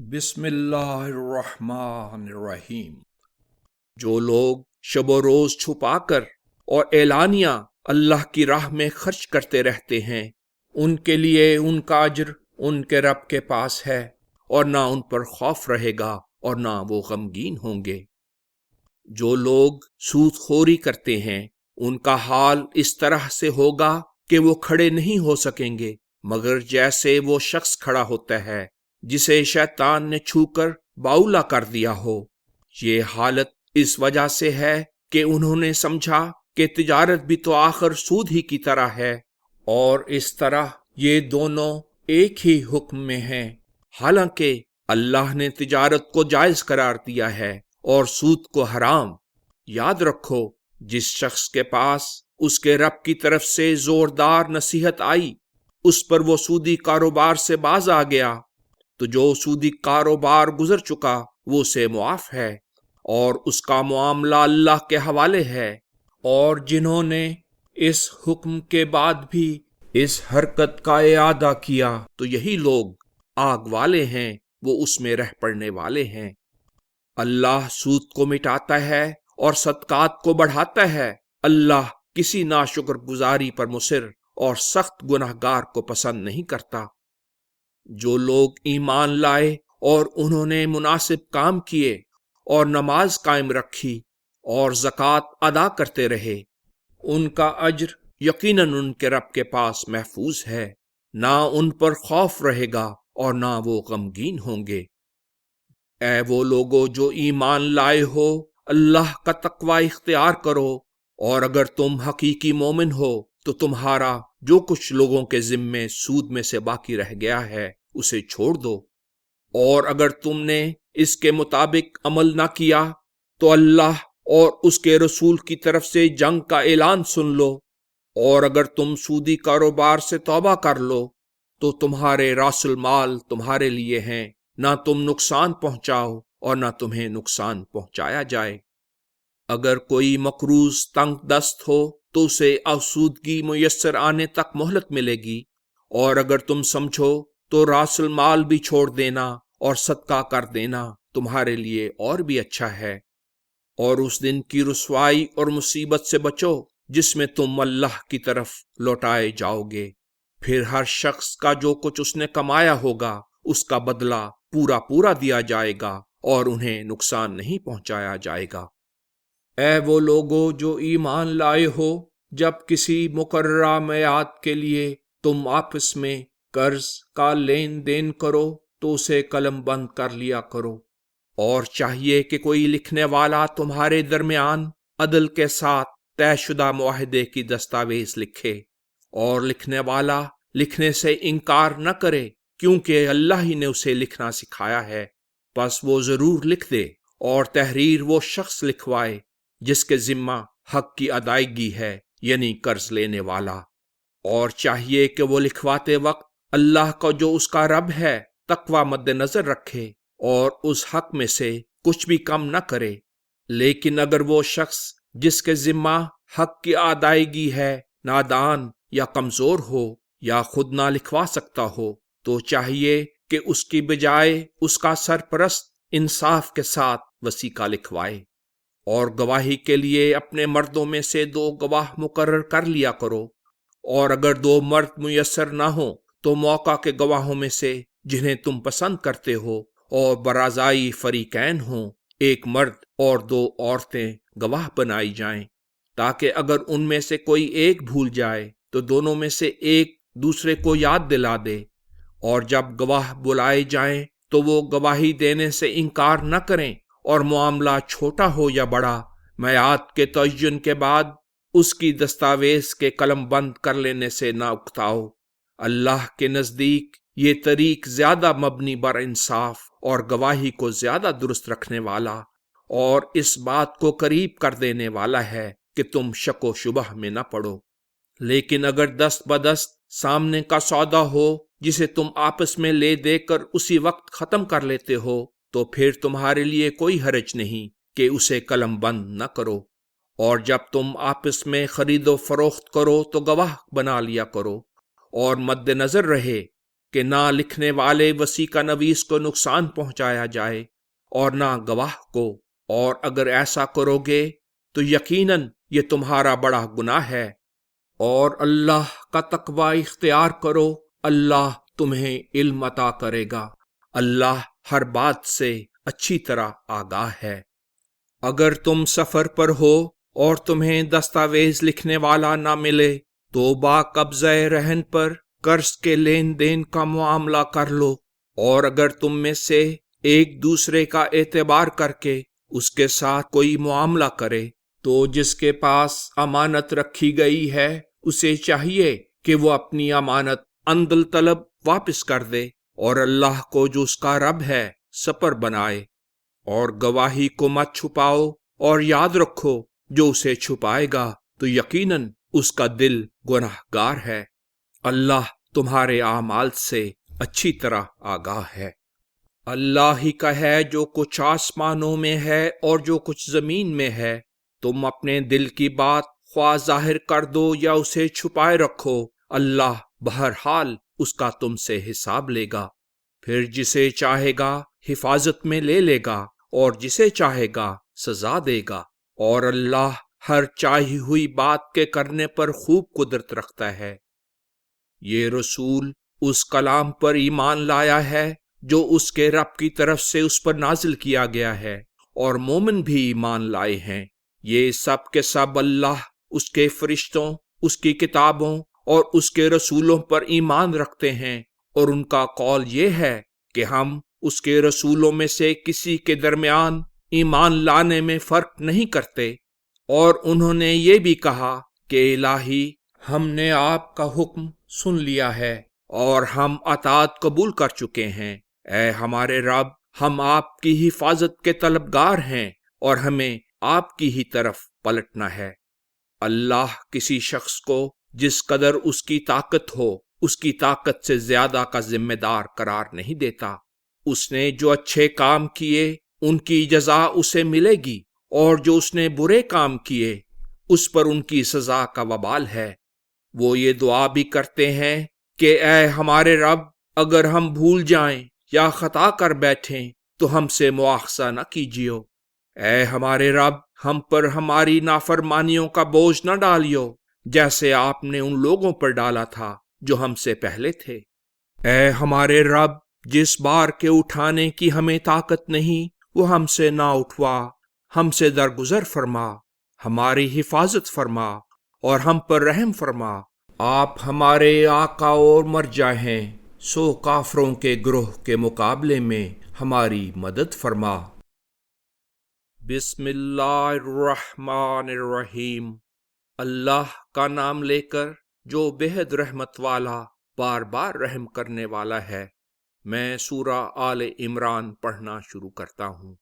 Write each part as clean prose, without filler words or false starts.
بسم اللہ الرحمن الرحیم۔ جو لوگ شب و روز چھپا کر اور اعلانیہ اللہ کی راہ میں خرچ کرتے رہتے ہیں، ان کے لیے ان کا اجر ان کے رب کے پاس ہے، اور نہ ان پر خوف رہے گا اور نہ وہ غمگین ہوں گے۔ جو لوگ سود خوری کرتے ہیں، ان کا حال اس طرح سے ہوگا کہ وہ کھڑے نہیں ہو سکیں گے مگر جیسے وہ شخص کھڑا ہوتا ہے جسے شیطان نے چھو کر باولا کر دیا ہو۔ یہ حالت اس وجہ سے ہے کہ انہوں نے سمجھا کہ تجارت بھی تو آخر سود ہی کی طرح ہے، اور اس طرح یہ دونوں ایک ہی حکم میں ہیں، حالانکہ اللہ نے تجارت کو جائز قرار دیا ہے اور سود کو حرام۔ یاد رکھو، جس شخص کے پاس اس کے رب کی طرف سے زوردار نصیحت آئی، اس پر وہ سودی کاروبار سے باز آ گیا، تو جو سودی کاروبار گزر چکا وہ اسے معاف ہے، اور اس کا معاملہ اللہ کے حوالے ہے۔ اور جنہوں نے اس حکم کے بعد بھی اس حرکت کا اعادہ کیا تو یہی لوگ آگ والے ہیں، وہ اس میں رہ پڑنے والے ہیں۔ اللہ سود کو مٹاتا ہے اور صدقات کو بڑھاتا ہے۔ اللہ کسی ناشکر گزاری پر مصر اور سخت گناہگار کو پسند نہیں کرتا۔ جو لوگ ایمان لائے اور انہوں نے مناسب کام کیے اور نماز قائم رکھی اور زکوٰۃ ادا کرتے رہے، ان کا اجر یقیناً ان کے رب کے پاس محفوظ ہے، نہ ان پر خوف رہے گا اور نہ وہ غمگین ہوں گے۔ اے وہ لوگو جو ایمان لائے ہو، اللہ کا تقوی اختیار کرو، اور اگر تم حقیقی مومن ہو تو تمہارا جو کچھ لوگوں کے ذمے سود میں سے باقی رہ گیا ہے اسے چھوڑ دو، اور اگر تم نے اس کے مطابق عمل نہ کیا تو اللہ اور اس کے رسول کی طرف سے جنگ کا اعلان سن لو، اور اگر تم سودی کاروبار سے توبہ کر لو تو تمہارے راس المال تمہارے لیے ہیں، نہ تم نقصان پہنچاؤ اور نہ تمہیں نقصان پہنچایا جائے۔ اگر کوئی مقروض تنگ دست ہو تو اسے آسودگی میسر آنے تک مہلت ملے گی، اور اگر تم سمجھو تو راس المال بھی چھوڑ دینا اور صدقہ کر دینا تمہارے لیے اور بھی اچھا ہے۔ اور اس دن کی رسوائی اور مصیبت سے بچو جس میں تم اللہ کی طرف لوٹائے جاؤ گے، پھر ہر شخص کا جو کچھ اس نے کمایا ہوگا اس کا بدلہ پورا پورا دیا جائے گا اور انہیں نقصان نہیں پہنچایا جائے گا۔ اے وہ لوگو جو ایمان لائے ہو، جب کسی مقررہ میعاد کے لیے تم آپس میں قرض کا لین دین کرو تو اسے قلم بند کر لیا کرو، اور چاہیے کہ کوئی لکھنے والا تمہارے درمیان عدل کے ساتھ طے شدہ معاہدے کی دستاویز لکھے، اور لکھنے والا لکھنے سے انکار نہ کرے، کیونکہ اللہ ہی نے اسے لکھنا سکھایا ہے۔ پس وہ ضرور لکھ دے، اور تحریر وہ شخص لکھوائے جس کے ذمہ حق کی ادائیگی ہے، یعنی قرض لینے والا، اور چاہیے کہ وہ لکھواتے وقت اللہ کا جو اس کا رب ہے تقوی مد نظر رکھے اور اس حق میں سے کچھ بھی کم نہ کرے۔ لیکن اگر وہ شخص جس کے ذمہ حق کی ادائیگی ہے نادان یا کمزور ہو یا خود نہ لکھوا سکتا ہو، تو چاہیے کہ اس کی بجائے اس کا سرپرست انصاف کے ساتھ وثیقہ لکھوائے، اور گواہی کے لیے اپنے مردوں میں سے 2 گواہ مقرر کر لیا کرو، اور اگر 2 مرد میسر نہ ہوں تو موقع کے گواہوں میں سے جنہیں تم پسند کرتے ہو اور برازائی فریقین ہوں، 1 مرد اور 2 عورتیں گواہ بنائی جائیں، تاکہ اگر ان میں سے کوئی ایک بھول جائے تو دونوں میں سے ایک دوسرے کو یاد دلا دے، اور جب گواہ بلائے جائیں تو وہ گواہی دینے سے انکار نہ کریں، اور معاملہ چھوٹا ہو یا بڑا، میعاد کے تعین کے بعد اس کی دستاویز کے قلم بند کر لینے سے نہ اکتاؤ۔ اللہ کے نزدیک یہ طریق زیادہ مبنی بر انصاف اور گواہی کو زیادہ درست رکھنے والا، اور اس بات کو قریب کر دینے والا ہے کہ تم شک و شبہ میں نہ پڑو۔ لیکن اگر دست بدست سامنے کا سودا ہو جسے تم آپس میں لے دے کر اسی وقت ختم کر لیتے ہو، تو پھر تمہارے لیے کوئی حرج نہیں کہ اسے قلم بند نہ کرو، اور جب تم آپس میں خرید و فروخت کرو تو گواہ بنا لیا کرو، اور مد نظر رہے کہ نہ لکھنے والے وسیع کا نویس کو نقصان پہنچایا جائے اور نہ گواہ کو، اور اگر ایسا کرو گے تو یقیناً یہ تمہارا بڑا گناہ ہے۔ اور اللہ کا تقوی اختیار کرو، اللہ تمہیں علم عطا کرے گا، اللہ ہر بات سے اچھی طرح آگاہ ہے۔ اگر تم سفر پر ہو اور تمہیں دستاویز لکھنے والا نہ ملے تو با قبضہ رہن پر قرض کے لین دین کا معاملہ کر لو، اور اگر تم میں سے ایک دوسرے کا اعتبار کر کے اس کے ساتھ کوئی معاملہ کرے تو جس کے پاس امانت رکھی گئی ہے اسے چاہیے کہ وہ اپنی امانت عندل طلب واپس کر دے، اور اللہ کو جو اس کا رب ہے سپر بنائے، اور گواہی کو مت چھپاؤ، اور یاد رکھو جو اسے چھپائے گا تو یقیناً اس کا دل گناہ گار ہے۔ اللہ تمہارے اعمال سے اچھی طرح آگاہ ہے۔ اللہ ہی کا ہے جو کچھ آسمانوں میں ہے اور جو کچھ زمین میں ہے۔ تم اپنے دل کی بات خواہ ظاہر کر دو یا اسے چھپائے رکھو، اللہ بہرحال اس کا تم سے حساب لے گا۔ پھر جسے چاہے گا حفاظت میں لے لے گا اور جسے چاہے گا سزا دے گا، اور اللہ ہر چاہی ہوئی بات کے کرنے پر خوب قدرت رکھتا ہے۔ یہ رسول اس کلام پر ایمان لایا ہے جو اس کے رب کی طرف سے اس پر نازل کیا گیا ہے، اور مومن بھی ایمان لائے ہیں۔ یہ سب کے سب اللہ، اس کے فرشتوں، اس کی کتابوں اور اس کے رسولوں پر ایمان رکھتے ہیں، اور ان کا قول یہ ہے کہ ہم اس کے رسولوں میں سے کسی کے درمیان ایمان لانے میں فرق نہیں کرتے۔ اور انہوں نے یہ بھی کہا کہ الہی، ہم نے آپ کا حکم سن لیا ہے اور ہم اطاعت قبول کر چکے ہیں۔ اے ہمارے رب، ہم آپ کی حفاظت کے طلبگار ہیں اور ہمیں آپ کی ہی طرف پلٹنا ہے۔ اللہ کسی شخص کو جس قدر اس کی طاقت ہو اس کی طاقت سے زیادہ کا ذمہ دار قرار نہیں دیتا۔ اس نے جو اچھے کام کیے ان کی جزا اسے ملے گی، اور جو اس نے برے کام کیے اس پر ان کی سزا کا وبال ہے۔ وہ یہ دعا بھی کرتے ہیں کہ اے ہمارے رب، اگر ہم بھول جائیں یا خطا کر بیٹھیں تو ہم سے مواخذہ نہ کیجیو۔ اے ہمارے رب، ہم پر ہماری نافرمانیوں کا بوجھ نہ ڈالیو جیسے آپ نے ان لوگوں پر ڈالا تھا جو ہم سے پہلے تھے۔ اے ہمارے رب، جس بار کے اٹھانے کی ہمیں طاقت نہیں وہ ہم سے نہ اٹھوا، ہم سے درگزر فرما، ہماری حفاظت فرما اور ہم پر رحم فرما۔ آپ ہمارے آقا اور مرجع ہیں، سو کافروں کے گروہ کے مقابلے میں ہماری مدد فرما۔ بسم اللہ الرحمن الرحیم۔ اللہ کا نام لے کر جو بےحد رحمت والا، بار بار رحم کرنے والا ہے۔ میں سورہ آل عمران پڑھنا شروع کرتا ہوں۔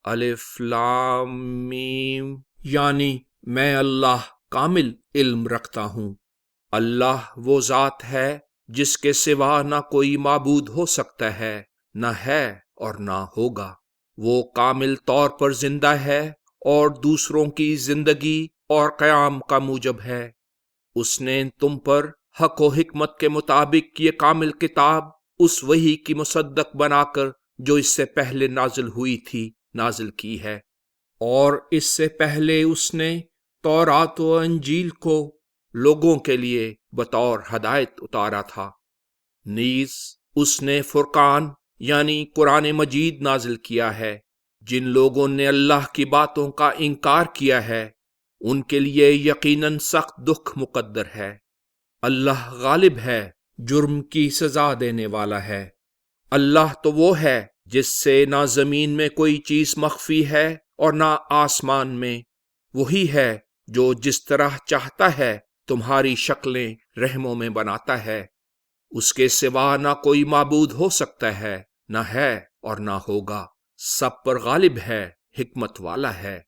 الف لام میم، یعنی میں اللہ کامل علم رکھتا ہوں۔ اللہ وہ ذات ہے جس کے سوا نہ کوئی معبود ہو سکتا ہے، نہ ہے اور نہ ہوگا۔ وہ کامل طور پر زندہ ہے اور دوسروں کی زندگی اور قیام کا موجب ہے۔ اس نے تم پر حق و حکمت کے مطابق یہ کامل کتاب اس وحی کی مصدق بنا کر جو اس سے پہلے نازل ہوئی تھی نازل کی ہے، اور اس سے پہلے اس نے تورات و انجیل کو لوگوں کے لیے بطور ہدایت اتارا تھا۔ نیز اس نے فرقان یعنی قرآن مجید نازل کیا ہے۔ جن لوگوں نے اللہ کی باتوں کا انکار کیا ہے ان کے لیے یقیناً سخت دکھ مقدر ہے۔ اللہ غالب ہے، جرم کی سزا دینے والا ہے۔ اللہ تو وہ ہے جس سے نہ زمین میں کوئی چیز مخفی ہے اور نہ آسمان میں۔ وہی ہے جو جس طرح چاہتا ہے تمہاری شکلیں رحموں میں بناتا ہے۔ اس کے سوا نہ کوئی معبود ہو سکتا ہے، نہ ہے اور نہ ہوگا۔ سب پر غالب ہے، حکمت والا ہے۔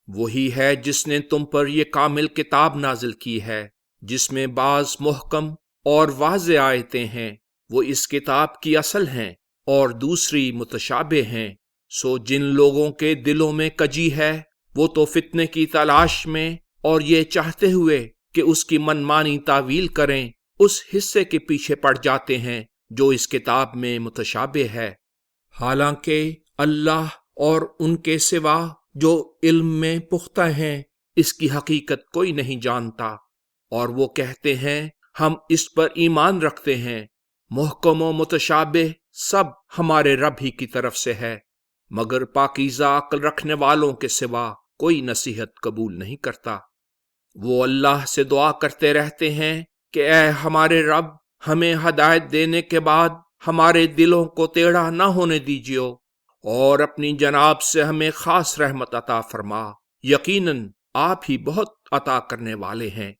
وہی ہے جس نے تم پر یہ کامل کتاب نازل کی ہے، جس میں بعض محکم اور واضح آیتیں ہیں، وہ اس کتاب کی اصل ہیں، اور دوسری متشابہ ہیں۔ سو جن لوگوں کے دلوں میں کجی ہے وہ تو فتنے کی تلاش میں اور یہ چاہتے ہوئے کہ اس کی منمانی تعویل کریں اس حصے کے پیچھے پڑ جاتے ہیں جو اس کتاب میں متشابہ ہے، حالانکہ اللہ اور ان کے سوا جو علم میں پختہ ہیں اس کی حقیقت کوئی نہیں جانتا، اور وہ کہتے ہیں ہم اس پر ایمان رکھتے ہیں، محکم و متشابہ سب ہمارے رب ہی کی طرف سے ہے، مگر پاکیزہ عقل رکھنے والوں کے سوا کوئی نصیحت قبول نہیں کرتا۔ وہ اللہ سے دعا کرتے رہتے ہیں کہ اے ہمارے رب، ہمیں ہدایت دینے کے بعد ہمارے دلوں کو ٹیڑھا نہ ہونے دیجیو، اور اپنی جناب سے ہمیں خاص رحمت عطا فرما، یقیناً آپ ہی بہت عطا کرنے والے ہیں۔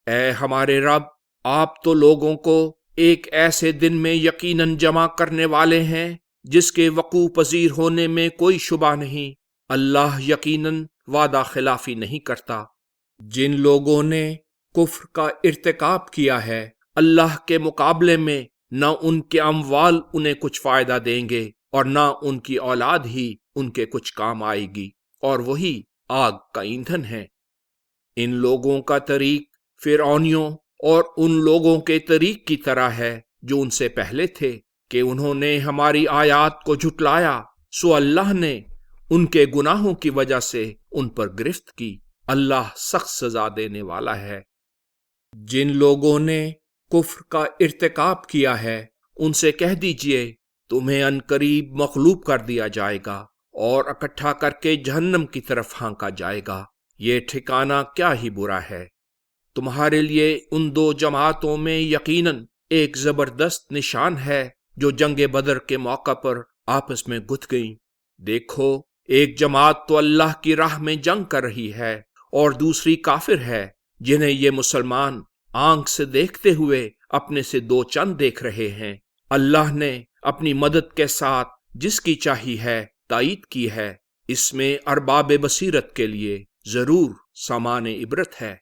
اے ہمارے رب، آپ تو لوگوں کو ایک ایسے دن میں یقیناً جمع کرنے والے ہیں جس کے وقوع پذیر ہونے میں کوئی شبہ نہیں، اللہ یقیناً وعدہ خلافی نہیں کرتا۔ جن لوگوں نے کفر کا ارتکاب کیا ہے اللہ کے مقابلے میں نہ ان کے اموال انہیں کچھ فائدہ دیں گے اور نہ ان کی اولاد ہی ان کے کچھ کام آئے گی، اور وہی آگ کا ایندھن ہے۔ ان لوگوں کا طریق فرعونیوں اور ان لوگوں کے طریق کی طرح ہے جو ان سے پہلے تھے کہ انہوں نے ہماری آیات کو جھٹلایا، سو اللہ نے ان کے گناہوں کی وجہ سے ان پر گرفت کی۔ اللہ سخت سزا دینے والا ہے۔ جن لوگوں نے کفر کا ارتکاب کیا ہے ان سے کہہ دیجئے تمہیں عنقریب مغلوب کر دیا جائے گا اور اکٹھا کر کے جہنم کی طرف ہانکا جائے گا، یہ ٹھکانہ کیا ہی برا ہے۔ تمہارے لیے ان دو جماعتوں میں یقیناً ایک زبردست نشان ہے جو جنگ بدر کے موقع پر آپس میں گتھ گئیں۔ دیکھو، ایک جماعت تو اللہ کی راہ میں جنگ کر رہی ہے اور دوسری کافر ہے جنہیں یہ مسلمان آنکھ سے دیکھتے ہوئے اپنے سے دو چند دیکھ رہے ہیں۔ اللہ نے اپنی مدد کے ساتھ جس کی چاہی ہے تائید کی ہے، اس میں ارباب بصیرت کے لیے ضرور سامان عبرت ہے۔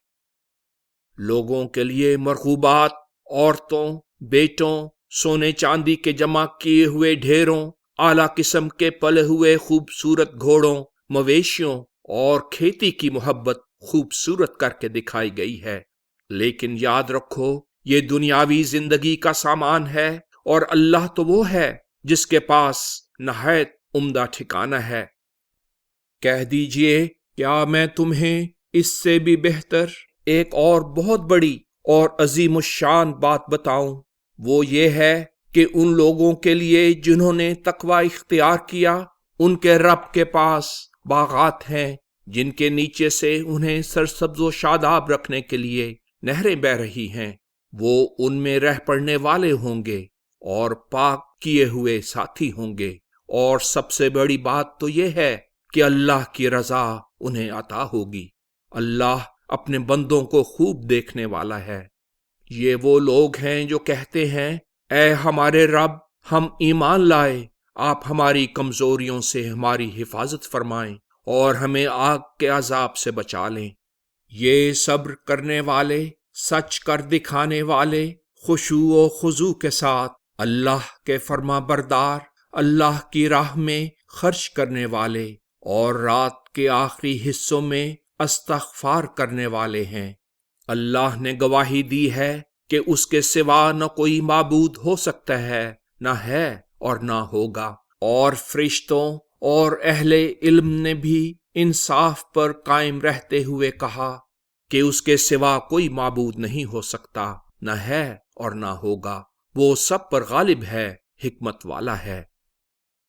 لوگوں کے لیے مرغوبات، عورتوں، بیٹوں، سونے چاندی کے جمع کیے ہوئے ڈھیروں، اعلیٰ قسم کے پلے ہوئے خوبصورت گھوڑوں، مویشیوں اور کھیتی کی محبت خوبصورت کر کے دکھائی گئی ہے، لیکن یاد رکھو یہ دنیاوی زندگی کا سامان ہے، اور اللہ تو وہ ہے جس کے پاس نہایت عمدہ ٹھکانہ ہے۔ کہہ دیجئے کیا میں تمہیں اس سے بھی بہتر ایک اور بہت بڑی اور عظیم الشان بات بتاؤں؟ وہ یہ ہے کہ ان لوگوں کے لیے جنہوں نے تقوی اختیار کیا، ان کے رب کے پاس باغات ہیں جن کے نیچے سے انہیں سرسبز و شاداب رکھنے کے لیے نہریں بہہ رہی ہیں۔ وہ ان میں رہ پڑنے والے ہوں گے اور پاک کیے ہوئے ساتھی ہوں گے، اور سب سے بڑی بات تو یہ ہے کہ اللہ کی رضا انہیں عطا ہوگی۔ اللہ اپنے بندوں کو خوب دیکھنے والا ہے۔ یہ وہ لوگ ہیں جو کہتے ہیں اے ہمارے رب، ہم ایمان لائے، آپ ہماری کمزوریوں سے ہماری حفاظت فرمائیں اور ہمیں آگ کے عذاب سے بچا لیں۔ یہ صبر کرنے والے، سچ کر دکھانے والے، خشوع و خضوع کے ساتھ اللہ کے فرما بردار، اللہ کی راہ میں خرچ کرنے والے اور رات کے آخری حصوں میں استغفار کرنے والے ہیں۔ اللہ نے گواہی دی ہے کہ اس کے سوا نہ کوئی معبود ہو سکتا ہے، نہ ہے اور نہ ہوگا، اور فرشتوں اور اہل علم نے بھی انصاف پر قائم رہتے ہوئے کہا کہ اس کے سوا کوئی معبود نہیں ہو سکتا، نہ ہے اور نہ ہوگا، وہ سب پر غالب ہے، حکمت والا ہے۔